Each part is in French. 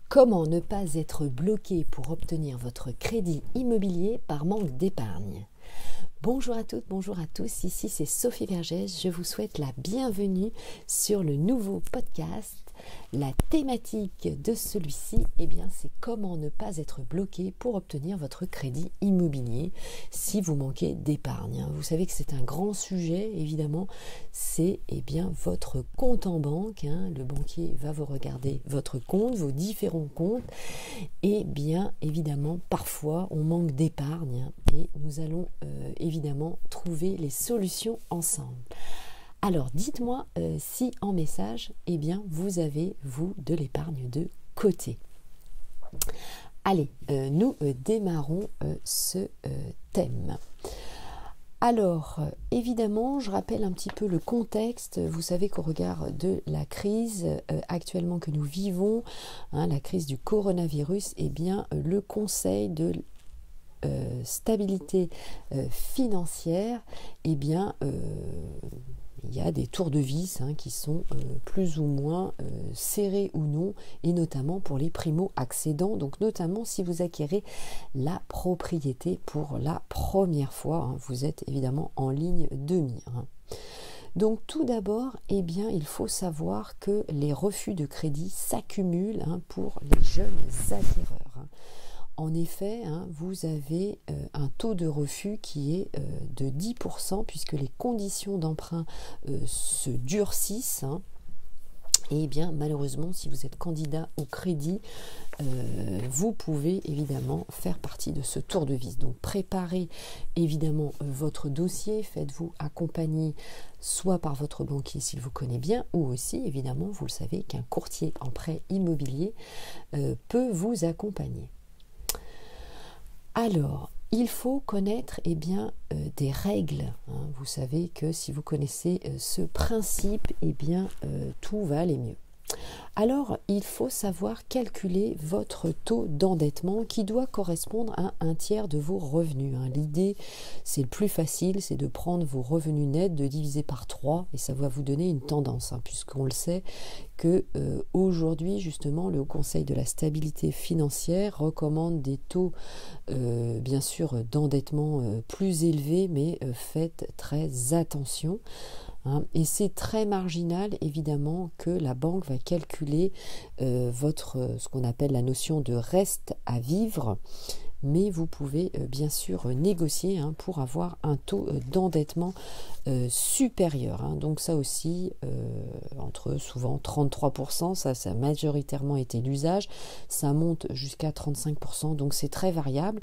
Comment ne pas être bloqué pour obtenir votre crédit immobilier par manque d'épargne? Bonjour à toutes, bonjour à tous, ici c'est Sophie Vergès, je vous souhaite la bienvenue sur le nouveau podcast. La thématique de celui-ci, c'est comment ne pas être bloqué pour obtenir votre crédit immobilier si vous manquez d'épargne. Vous savez que c'est un grand sujet, évidemment, c'est votre compte en banque. Le banquier va vous regarder votre compte, vos différents comptes, et bien évidemment, parfois on manque d'épargne et nous allons évidemment trouver les solutions ensemble. Alors, dites-moi si en message, vous avez, vous, de l'épargne de côté. Allez, nous démarrons ce thème. Alors, évidemment, je rappelle un petit peu le contexte. Vous savez qu'au regard de la crise actuellement que nous vivons, la crise du coronavirus, le Conseil de stabilité financière, il y a des tours de vis qui sont plus ou moins serrés ou non, et notamment pour les primo-accédants, donc notamment si vous acquérez la propriété pour la première fois, vous êtes évidemment en ligne de mire. Donc tout d'abord, il faut savoir que les refus de crédit s'accumulent pour les jeunes acquéreurs. En effet, vous avez un taux de refus qui est de 10% puisque les conditions d'emprunt se durcissent. Et malheureusement, si vous êtes candidat au crédit, vous pouvez évidemment faire partie de ce tour de vis. Donc préparez évidemment votre dossier, faites-vous accompagner soit par votre banquier s'il vous connaît bien, ou aussi évidemment, vous le savez, qu'un courtier en prêt immobilier peut vous accompagner. Alors, il faut connaître des règles. Vous savez que si vous connaissez ce principe, tout va aller mieux. Alors, il faut savoir calculer votre taux d'endettement qui doit correspondre à un tiers de vos revenus. L'idée, c'est le plus facile, c'est de prendre vos revenus nets, de diviser par 3 et ça va vous donner une tendance, puisqu'on le sait que aujourd'hui, justement, le Haut Conseil de la stabilité financière recommande des taux, bien sûr, d'endettement plus élevés, mais faites très attention. Et c'est très marginal évidemment que la banque va calculer ce qu'on appelle la notion de reste à vivre, mais vous pouvez bien sûr négocier pour avoir un taux d'endettement supérieur. Donc ça aussi, entre souvent 33%, ça a majoritairement été l'usage, ça monte jusqu'à 35%, donc c'est très variable.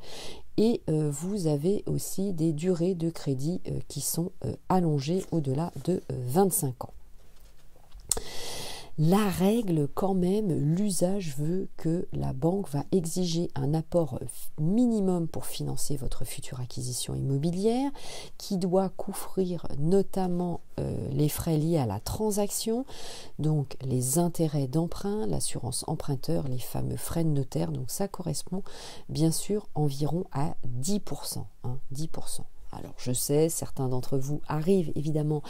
Et vous avez aussi des durées de crédit qui sont allongées au-delà de 25 ans. La règle quand même, l'usage veut que la banque va exiger un apport minimum pour financer votre future acquisition immobilière qui doit couvrir notamment les frais liés à la transaction, donc les intérêts d'emprunt, l'assurance emprunteur, les fameux frais de notaire, donc ça correspond bien sûr environ à 10%. 10%. Alors je sais, certains d'entre vous arrivent évidemment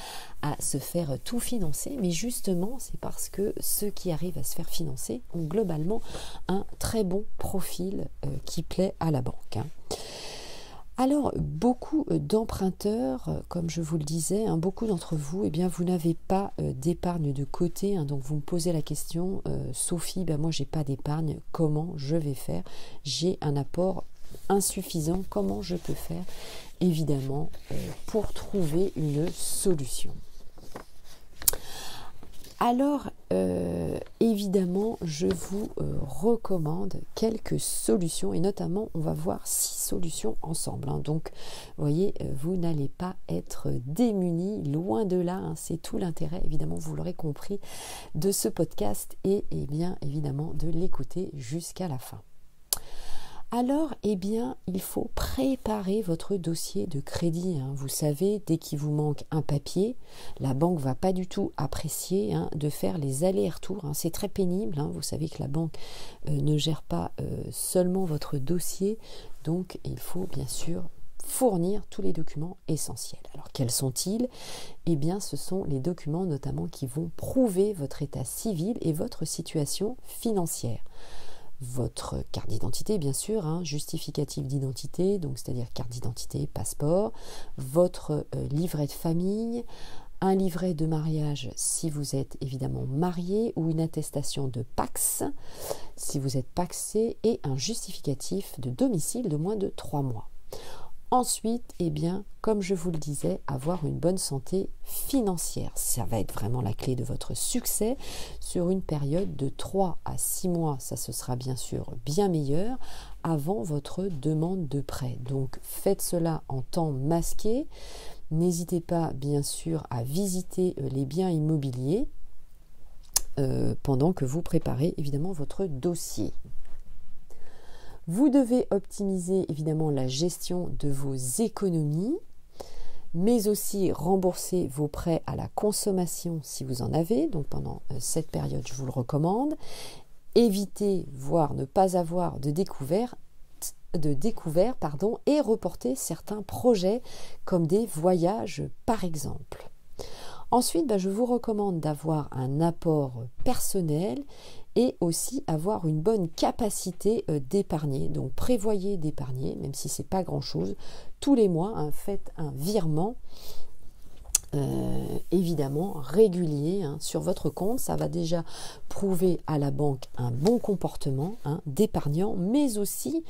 à se faire tout financer, mais justement c'est parce que ceux qui arrivent à se faire financer ont globalement un très bon profil qui plaît à la banque. Alors beaucoup d'emprunteurs, comme je vous le disais, beaucoup d'entre vous, vous n'avez pas d'épargne de côté, donc vous me posez la question, Sophie, moi j'ai pas d'épargne, comment je vais faire? J'ai un apport insuffisant, comment je peux faire évidemment pour trouver une solution? Alors évidemment je vous recommande quelques solutions et notamment on va voir 6 solutions ensemble, donc vous voyez, vous n'allez pas être démunis, loin de là, c'est tout l'intérêt évidemment, vous l'aurez compris, de ce podcast et bien évidemment de l'écouter jusqu'à la fin. Alors, il faut préparer votre dossier de crédit. Vous savez, dès qu'il vous manque un papier, la banque ne va pas du tout apprécier de faire les allers-retours. C'est très pénible. Vous savez que la banque ne gère pas seulement votre dossier. Donc, il faut bien sûr fournir tous les documents essentiels. Alors, quels sont-ils? Ce sont les documents notamment qui vont prouver votre état civil et votre situation financière. votre carte d'identité, bien sûr, hein, justificatif d'identité, donc c'est-à-dire carte d'identité, passeport, votre livret de famille, un livret de mariage si vous êtes évidemment marié ou une attestation de Pacs si vous êtes pacsé et un justificatif de domicile de moins de 3 mois. Ensuite, eh bien, comme je vous le disais, avoir une bonne santé financière. Ça va être vraiment la clé de votre succès sur une période de 3 à 6 mois. Ça, ce sera bien sûr bien meilleur avant votre demande de prêt. Donc, faites cela en temps masqué. N'hésitez pas, bien sûr, à visiter les biens immobiliers pendant que vous préparez évidemment votre dossier. Vous devez optimiser évidemment la gestion de vos économies, mais aussi rembourser vos prêts à la consommation si vous en avez. Donc pendant cette période, je vous le recommande. Évitez, voire ne pas avoir de découvert, et reporter certains projets comme des voyages par exemple. Ensuite, je vous recommande d'avoir un apport personnel et aussi avoir une bonne capacité d'épargner. Donc prévoyez d'épargner, même si ce n'est pas grand-chose. Tous les mois, hein, faites un virement évidemment régulier sur votre compte. Ça va déjà prouver à la banque un bon comportement d'épargnant, mais aussi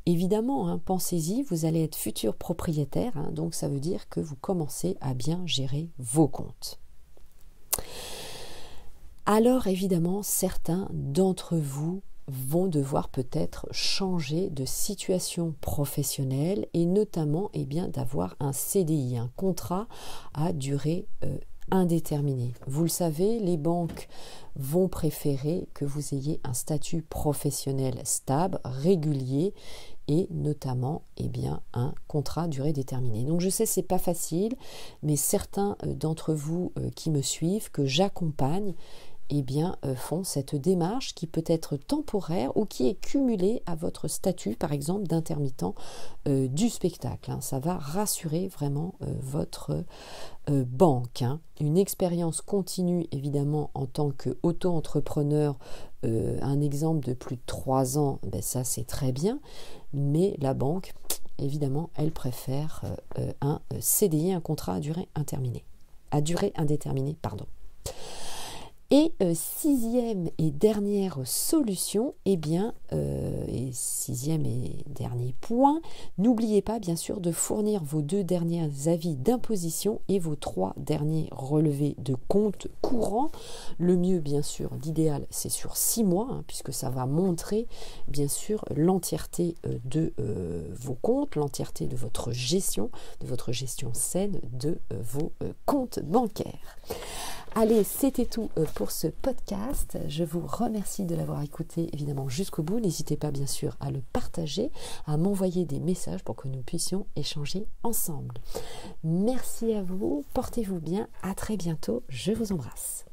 évidemment, pensez-y, vous allez être futur propriétaire, donc ça veut dire que vous commencez à bien gérer vos comptes. Alors évidemment, certains d'entre vous vont devoir peut-être changer de situation professionnelle et notamment d'avoir un CDI, un contrat à durée indéterminée. Vous le savez, les banques vont préférer que vous ayez un statut professionnel stable, régulier et notamment un contrat à durée déterminée. Donc je sais c'est pas facile, mais certains d'entre vous qui me suivent, que j'accompagne, font cette démarche qui peut être temporaire ou qui est cumulée à votre statut, par exemple, d'intermittent du spectacle. Ça va rassurer vraiment votre banque. Une expérience continue, évidemment, en tant qu'auto-entrepreneur, un exemple de plus de 3 ans, ça c'est très bien, mais la banque, évidemment, elle préfère un CDI, un contrat à durée indéterminée, pardon. Et sixième et dernière solution, et sixième et dernier point, n'oubliez pas bien sûr de fournir vos 2 derniers avis d'imposition et vos 3 derniers relevés de compte courant. Le mieux bien sûr, l'idéal c'est sur 6 mois, puisque ça va montrer bien sûr l'entièreté de vos comptes, l'entièreté de votre gestion saine de vos comptes bancaires. Allez, c'était tout pour ce podcast. Je vous remercie de l'avoir écouté évidemment jusqu'au bout. N'hésitez pas bien sûr à le partager, à m'envoyer des messages pour que nous puissions échanger ensemble. Merci à vous, portez-vous bien, à très bientôt, je vous embrasse.